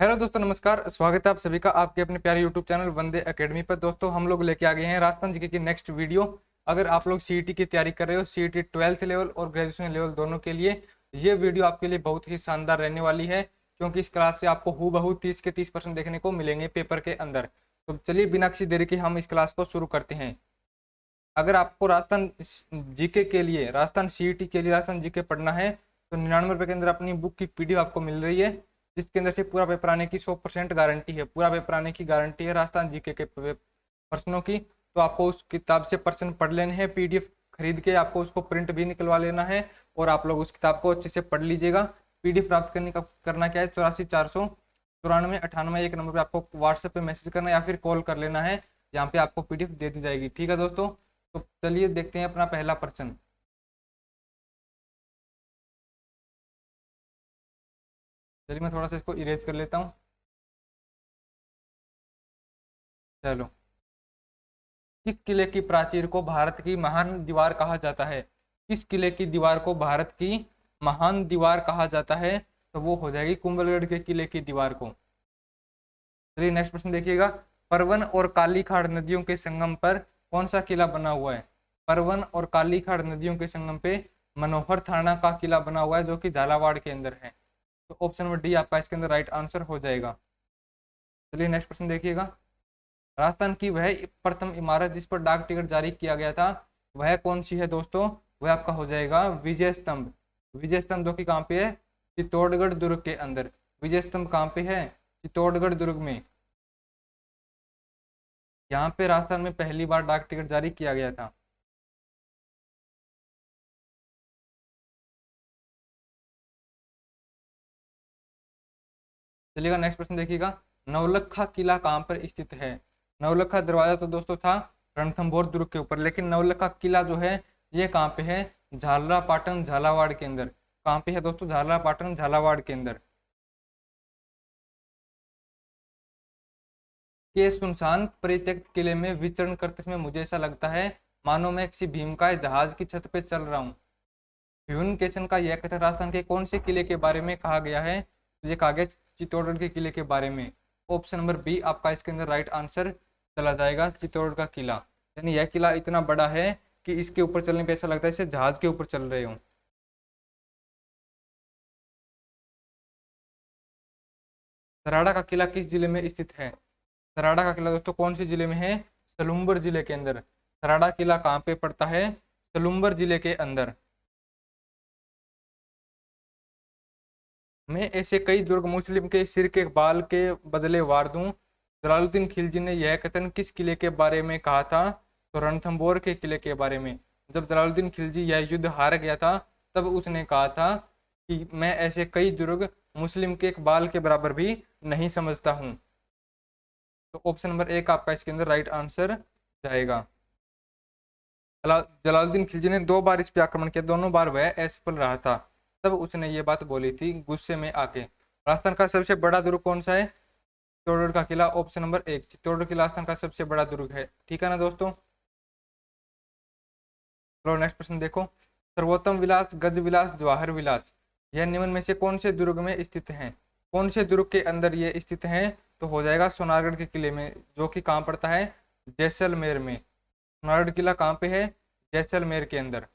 Hello दोस्तों, नमस्कार। स्वागत है आप सभी का आपके अपने प्यारे यूट्यूब चैनल वंदे एकेडमी पर। दोस्तों, हम लोग लेके आ गए हैं राजस्थान जीके की नेक्स्ट वीडियो। अगर आप लोग सीईटी की तैयारी कर रहे हो, सीईटी 12th लेवल और ग्रेजुएशन लेवल दोनों के लिए, ये वीडियो आपके लिए बहुत ही शानदार रहने वाली है, क्योंकि इस क्लास से आपको हूबहू 30 के 30% देखने को मिलेंगे पेपर के अंदर। तो चलिए बिना किसी देरी के हम इस क्लास को शुरू करते हैं। अगर आपको राजस्थान जीके के लिए, राजस्थान सीईटी के लिए राजस्थान जीके पढ़ना है तो 99 रुपये के अंदर अपनी बुक की पीडीएफ आपको मिल रही है, जिसके अंदर से पूरा पेपर आने की 100% गारंटी है। पूरा पेपर आने की गारंटी है राजस्थान जीके के प्रश्नों की। तो आपको उस किताब से प्रश्न पढ़ लेने हैं, पीडीएफ खरीद के आपको उसको प्रिंट भी निकलवा लेना है और आप लोग उस किताब को अच्छे से पढ़ लीजिएगा। पीडीएफ प्राप्त करने का करना क्या है, 84 494 98 एक नंबर पे आपको व्हाट्सएप पे मैसेज करना है या फिर कॉल कर लेना है। यहाँ पे आपको पीडीएफ दे दी जाएगी। ठीक है दोस्तों, तो चलिए देखते हैं अपना पहला प्रश्न। चलिए मैं थोड़ा सा इसको इरेज कर लेता हूँ। चलो, किस किले की प्राचीर को भारत की महान दीवार कहा जाता है? किस किले की दीवार को भारत की महान दीवार कहा जाता है? तो वो हो जाएगी कुंभलगढ़ के किले की दीवार को। चलिए नेक्स्ट प्रश्न देखिएगा। परवन और कालीखाड़ नदियों के संगम पर कौन सा किला बना हुआ है? परवन और कालीखाड़ नदियों के संगम पे मनोहर थाना का किला बना हुआ है, जो कि झालावाड़ के अंदर है। तो ऑप्शन नंबर डी आपका इसके अंदर राइट आंसर हो जाएगा। चलिए नेक्स्ट प्रश्न देखिएगा। राजस्थान की वह प्रथम इमारत जिस पर डाक टिकट जारी किया गया था, वह कौन सी है दोस्तों? वह आपका हो जाएगा विजय स्तंभ। विजय स्तंभ जो कि कहाँ पे है? चित्तौड़गढ़ दुर्ग के अंदर। विजय स्तंभ कहाँ पे है? चित्तौड़गढ़ दुर्ग में। यहाँ पे राजस्थान में पहली बार डाक टिकट जारी किया गया था। चलिएगा नेक्स्ट प्रश्न देखिएगा। नवलखा किला कहाँ पर स्थित है? नवलखा दरवाजा तो दोस्तों था रणथंभौर दुर्ग के ऊपर, लेकिन नवलखा किला जो है ये कहाँ पे है? झालरा पाटन झालावाड़ के अंदर। कहाँ पे है दोस्तों? झालरा पाटन झालावाड़ के अंदर। के सुनसान परित्यक्त किले में विचरण करते समय मुझे ऐसा लगता है मानो मैं किसी भीमकाय जहाज की छत पे चल रहा हूँ। ह्यून का यह कथन राजस्थान के कौन से किले के बारे में कहा गया है? तो ये कहा गया चित्तौड़गढ़ के किले के बारे में। ऑप्शन नंबर बी आपका इसके अंदर राइट आंसर चला जाएगा, चित्तौड़गढ़ का किला। यानी यह किला इतना बड़ा है कि इसके ऊपर चलने पे ऐसा लगता है जैसे जहाज के ऊपर चल रहे हो। सराड़ा का किला किस जिले में स्थित है? सराड़ा का किला दोस्तों कौन से जिले में है? सलुम्बर जिले के अंदर। सराड़ा किला कहाँ पे पड़ता है? सलुम्बर जिले के अंदर। मैं ऐसे कई दुर्ग मुस्लिम के सिर के बाल के बदले वार दूं। जलालुद्दीन खिलजी ने यह कथन किस किले के बारे में कहा था? तो रणथंभौर के किले के बारे में। जब जलालुद्दीन खिलजी यह युद्ध हार गया था, तब उसने कहा था कि मैं ऐसे कई दुर्ग मुस्लिम के एक बाल के बराबर भी नहीं समझता हूं। तो ऑप्शन नंबर एक आपका इसके अंदर राइट आंसर जाएगा। जलालुद्दीन खिलजी ने 2 बार इस पे आक्रमण किया, दोनों बार वह असफल रहा था। तब उसने ये बात बोली थी गुस्से में आके। राजस्थान का सबसे बड़ा दुर्ग कौन सा है? चित्तौड़गढ़ का किला। ऑप्शन नंबर एक, चित्तौड़गढ़ किला राजस्थान का सबसे बड़ा दुर्ग है। ठीक है ना दोस्तों? चलो नेक्स्ट प्रश्न देखो। सर्वोत्तम विलास, गज विलास, जवाहर विलास, यह निम्न में से कौन से दुर्ग में स्थित है? कौन से दुर्ग के अंदर ये स्थित है? तो हो जाएगा सोनारगढ़ के किले में, जो कि कहाँ पड़ता है? जैसलमेर में। सोनारगढ़ किला कहाँ पे है? जैसलमेर के अंदर।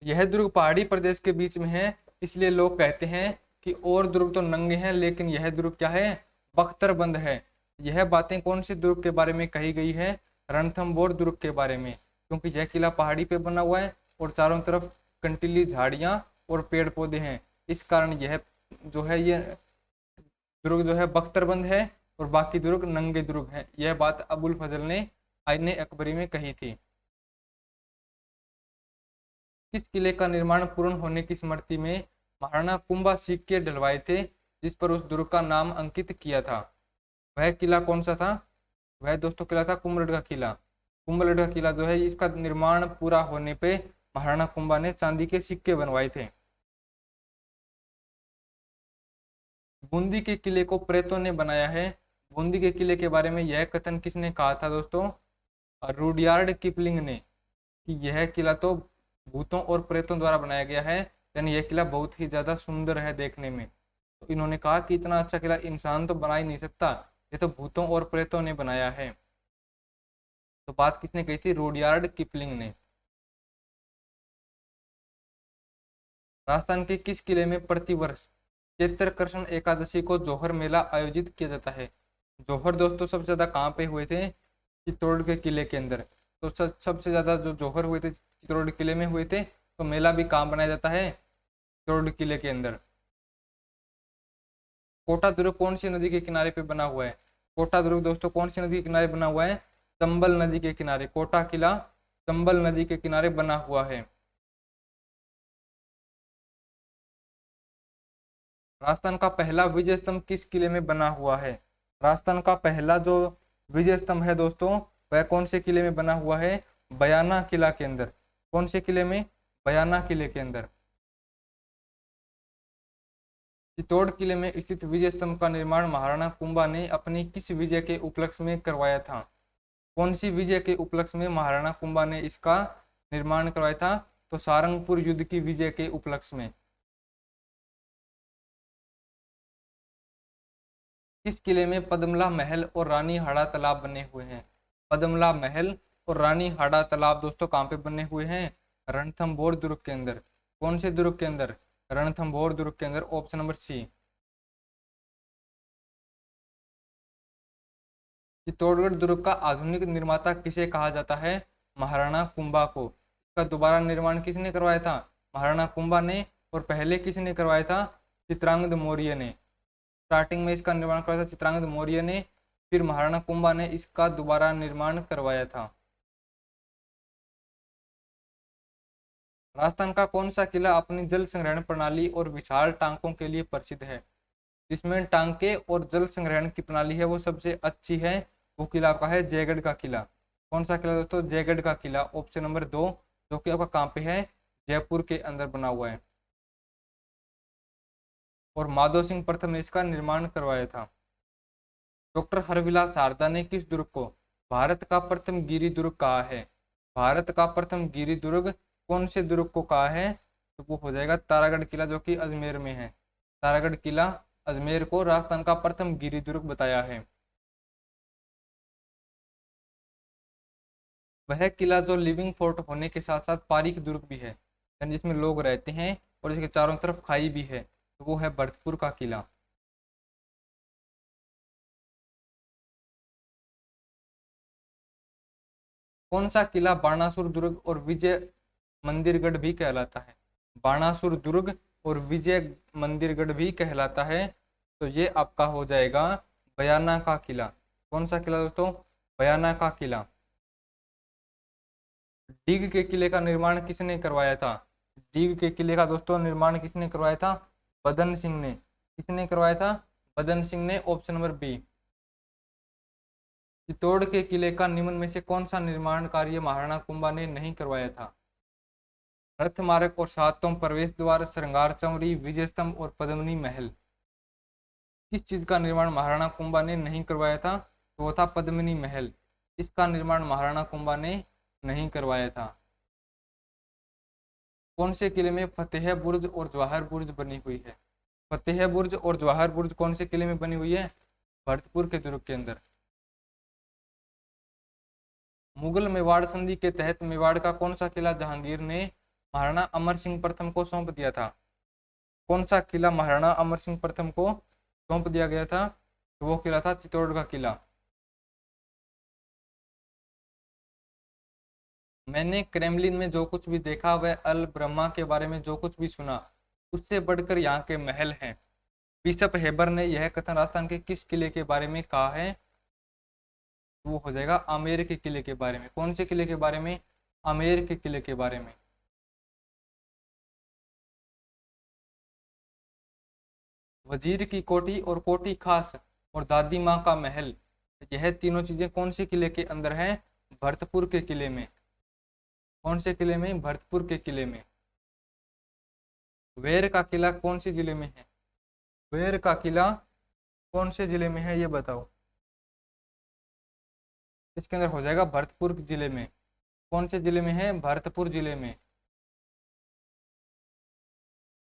यह दुर्ग पहाड़ी प्रदेश के बीच में है, इसलिए लोग कहते हैं कि और दुर्ग तो नंगे हैं, लेकिन यह दुर्ग क्या है? बख्तरबंद है। यह बातें कौन से दुर्ग के बारे में कही गई है? रणथंभौर दुर्ग के बारे में, क्योंकि यह किला पहाड़ी पे बना हुआ है और चारों तरफ कंटीली झाड़ियां और पेड़ पौधे हैं। इस कारण यह जो है ये दुर्ग जो है बख्तरबंद है और बाकी दुर्ग नंगे दुर्ग है। यह बात अबुल फजल ने आईने अकबरी में कही थी। किस किले का निर्माण पूर्ण होने की स्मृति में महाराणा कुंभा सिक्के डलवाए थे, जिस पर उस दुर्ग का नाम अंकित किया था? वह किला कौन सा था? वह दोस्तों किला था कुंभलगढ़ का किला। कुंभलगढ़ का किला जो है इसका निर्माण पूरा होने पे महाराणा कुंभा ने चांदी के सिक्के बनवाए थे। बूंदी के किले को प्रेतों ने बनाया है। बूंदी के किले के बारे में यह कथन किसने कहा था दोस्तों? रुडयार्ड किपलिंग ने, कि यह किला तो भूतों और प्रेतों द्वारा बनाया गया है। यानी यह किला बहुत ही ज्यादा सुंदर है देखने में। तो इन्होंने कहा कि इतना अच्छा किला इंसान तो बना ही नहीं सकता, ये तो भूतों और प्रेतों ने बनाया है। तो बात किसने कही थी? रुडयार्ड किपलिंग ने। राजस्थान के किस किले में प्रतिवर्ष चैत्र कृष्ण एकादशी को जौहर मेला आयोजित किया जाता है? जौहर दोस्तों सबसे ज्यादा कहाँ पे हुए थे? चित्तौड़ के किले के अंदर। तो सबसे ज्यादा जो जौहर हुए थे चित्तौड़ किले में हुए थे। तो मेला भी कहाँ बनाया जाता है? चित्तौड़ किले के अंदर। कोटा दुर्ग कौन सी नदी के किनारे पे बना हुआ है? कोटा दुर्ग दोस्तों कौन सी नदी के किनारे बना हुआ है? चंबल नदी के किनारे। कोटा किला चंबल नदी के किनारे बना हुआ है। राजस्थान का पहला विजय स्तंभ किस किले में बना हुआ है? राजस्थान का पहला जो विजय स्तंभ है दोस्तों, वह कौन से किले में बना हुआ है? बयाना किला के अंदर। कौन से किले में? बयाना किले के अंदर। चित्तौड़ किले में स्थित विजय स्तंभ का निर्माण महाराणा कुंभा ने अपनी किस विजय के उपलक्ष्य में करवाया था? कौन सी विजय के उपलक्ष्य में महाराणा कुंभा ने इसका निर्माण करवाया था? तो सारंगपुर युद्ध की विजय के उपलक्ष्य में। किस किले में पद्मला महल और रानी हाड़ा तालाब बने हुए हैं? पद्मला महल और रानी हाड़ा तालाब दोस्तों कहाँ पे बने हुए हैं? रणथंभौर दुर्ग के अंदर। कौन से दुर्ग के अंदर? रणथंभौर दुर्ग के अंदर। Option number C. चित्तौड़गढ़ दुर्ग का आधुनिक निर्माता किसे कहा जाता है? महाराणा कुंभा को। इसका दोबारा निर्माण किसने करवाया था? महाराणा कुंभा ने। और पहले किसने करवाया था? चित्रांगद मौर्य ने। स्टार्टिंग में इसका निर्माण करवाया था चित्रांगद मौर्य ने, फिर महाराणा कुंभा ने इसका दोबारा निर्माण करवाया था। राजस्थान का कौन सा किला अपनी जल संग्रहण प्रणाली और विशाल टांकों के लिए प्रसिद्ध है? जिसमें टांके और जल संग्रहण की प्रणाली है वो सबसे अच्छी है, वो किला आपका है जयगढ़ का किला। कौन सा किला दोस्तों? जयगढ़ का किला। ऑप्शन नंबर 2, जो कि आपका कहाँ पे है? जयपुर के अंदर बना हुआ है। और माधो सिंह प्रथम ने इसका निर्माण करवाया था। डॉक्टर हरविलास शारदा ने किस दुर्ग को भारत का प्रथम गिरी दुर्ग कहा है? भारत का प्रथम गिरी दुर्ग कौन से दुर्ग को कहा है? तो वो हो जाएगा तारागढ़ किला, जो कि अजमेर में है। तारागढ़ किला अजमेर को राजस्थान का प्रथम गिरी दुर्ग बताया है। वह किला जो लिविंग फोर्ट होने के साथ साथ पारिक दुर्ग भी है, यानी जिसमें लोग रहते हैं और इसके चारों तरफ खाई भी है, तो वो है भरतपुर का किला। कौन सा किला बाणासुर दुर्ग और विजय मंदिरगढ़ भी कहलाता है? बाणासुर दुर्ग और विजय मंदिरगढ़ भी कहलाता है। तो ये आपका हो जाएगा बयाना का किला। कौन सा किला दोस्तों? बयाना का किला। डीग के किले का निर्माण किसने करवाया था? डीग के किले का दोस्तों निर्माण किसने करवाया था? बदन सिंह ने। किसने करवाया था? बदन सिंह ने। Option number B. चित्तौड़ के किले का निम्न में से कौन सा निर्माण कार्य महाराणा कुंभा ने नहीं करवाया था? रथ मार्ग और सातों प्रवेश द्वार, श्रृंगार चमरी, विजय स्तंभ और पद्मिनी महल। किस चीज का निर्माण महाराणा कुंभा ने नहीं करवाया था? तो वो था पद्मिनी महल। इसका निर्माण महाराणा कुंभा ने नहीं करवाया था। कौन से किले में फतेह बुर्ज और जवाहर बुर्ज बनी हुई है? फतेह बुर्ज और जवाहर बुर्ज कौन से किले में बनी हुई है? भरतपुर के दुर्ग के अंदर। मुगल मेवाड़ संधि के तहत मेवाड़ का कौन सा किला जहांगीर ने महाराणा अमर सिंह प्रथम को सौंप दिया था? कौन सा किला महाराणा अमर सिंह प्रथम को सौंप दिया गया था? तो वो किला था चित्तौड़ का किला। मैंने क्रेमलिन में जो कुछ भी देखा वह अल ब्रह्मा के बारे में जो कुछ भी सुना उससे बढ़कर यहाँ के महल हैं। बिशप हेबर ने यह कथन राजस्थान के किस किले के बारे में कहा है? वो हो जाएगा आमेर के किले के बारे में। कौन से किले के बारे में? आमेर के किले के बारे में। वजीर की कोठी और कोठी खास और दादी माँ का महल, यह तीनों चीजें कौन से किले के अंदर हैं? भरतपुर के किले में। कौन से किले में? भरतपुर के किले में। वेर का किला कौन से जिले में है? वेर का किला कौन से जिले में है ये बताओ। इसके अंदर हो जाएगा भरतपुर जिले में। कौन से जिले में है? भरतपुर जिले में।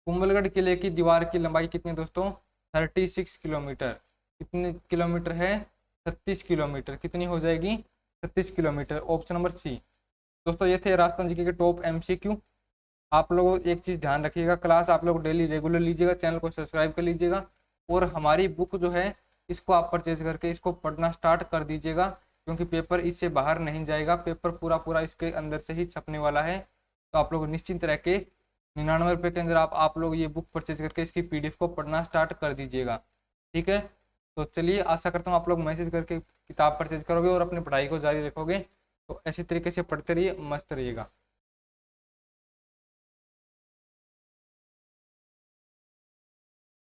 कुंभलगढ़ किले की दीवार की लंबाई कितनी है दोस्तों? 36 किलोमीटर। कितने किलोमीटर है? 36 किलोमीटर। कितनी हो जाएगी? 36 किलोमीटर। ऑप्शन नंबर सी। दोस्तों ये थे राजस्थान जीके के टॉप एमसीक्यू। आप लोग एक चीज ध्यान रखिएगा, क्लास आप लोग डेली रेगुलर लीजिएगा, चैनल को सब्सक्राइब कर लीजिएगा और हमारी बुक जो है इसको आप परचेज करके इसको पढ़ना स्टार्ट कर दीजिएगा, क्योंकि पेपर इससे बाहर नहीं जाएगा, पेपर पूरा पूरा इसके अंदर से ही छपने वाला है। तो आप लोग निश्चिंत रह के 99 रुपये के अंदर आप लोग ये बुक परचेज करके इसकी पीडीएफ को पढ़ना स्टार्ट कर दीजिएगा। ठीक है, तो चलिए आशा करता हूँ आप लोग मैसेज करके किताब परचेज करोगे और अपनी पढ़ाई को जारी रखोगे। तो ऐसी तरीके से पढ़ते रहिए, मस्त रहिएगा।